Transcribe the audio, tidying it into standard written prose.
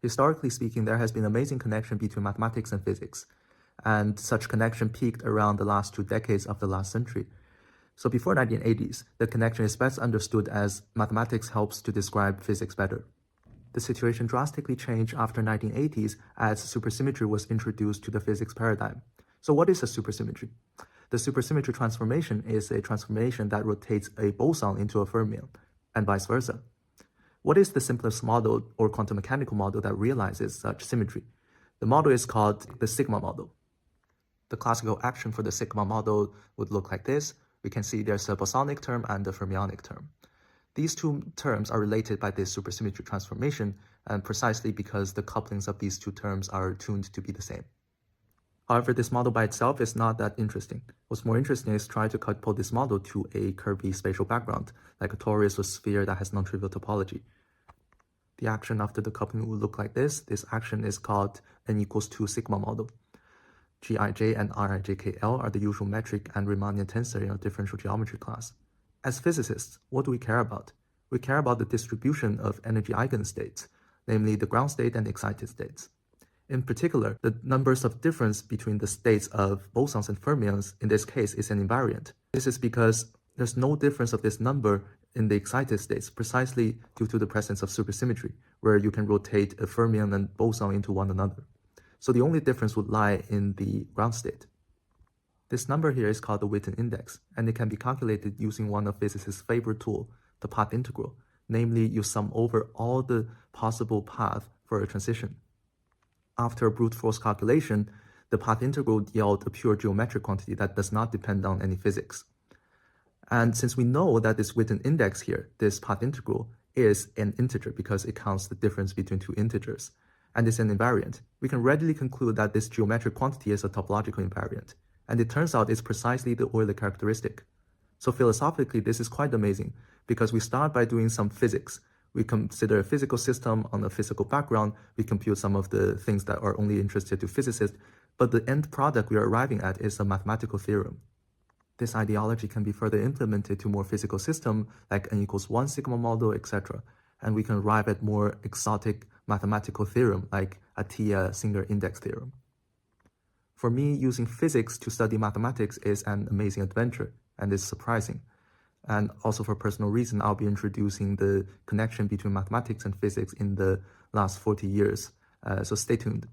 Historically speaking, there has been an amazing connection between mathematics and physics, and such connection peaked around the last 2 decades of the last century. So before 1980s, the connection is best understood as mathematics helps to describe physics better. The situation drastically changed after 1980s as supersymmetry was introduced to the physics paradigm. So what is a supersymmetry? The supersymmetry transformation is a transformation that rotates a boson into a fermion, and vice versa. What is the simplest model or quantum mechanical model that realizes such symmetry? The model is called the sigma model. The classical action for the sigma model would look like this. We can see there's a bosonic term and a fermionic term. These two terms are related by this supersymmetry transformation, and precisely because the couplings of these two terms are tuned to be the same. However, this model by itself is not that interesting. What's more interesting is trying to couple this model to a curvy spatial background, like a torus or sphere that has non-trivial topology. The action after the coupling will look like this. This action is called n=2 sigma model. Gij and Rijkl are the usual metric and Riemannian tensor in a differential geometry class. As physicists, what do we care about? We care about the distribution of energy eigenstates, namely the ground state and excited states. In particular, the numbers of difference between the states of bosons and fermions in this case is an invariant. This is because there's no difference of this number in the excited states precisely due to the presence of supersymmetry, where you can rotate a fermion and boson into one another. So the only difference would lie in the ground state. This number here is called the Witten index, and it can be calculated using one of physicists' favorite tool, the path integral. Namely, you sum over all the possible paths for a transition. After a brute force calculation, the path integral yields a pure geometric quantity that does not depend on any physics. And since we know that this Witten index here, this path integral, is an integer because it counts the difference between two integers, and it's an invariant, we can readily conclude that this geometric quantity is a topological invariant. And it turns out it's precisely the Euler characteristic. So philosophically, this is quite amazing because we start by doing some physics. We consider a physical system on a physical background. We compute some of the things that are only interested to physicists, but the end product we are arriving at is a mathematical theorem. This ideology can be further implemented to more physical system like n=1 sigma model, etc. And we can arrive at more exotic mathematical theorem like Atiyah-Singer index theorem. For me, using physics to study mathematics is an amazing adventure and is surprising. And also for personal reason, I'll be introducing the connection between mathematics and physics in the last 40 years. So stay tuned.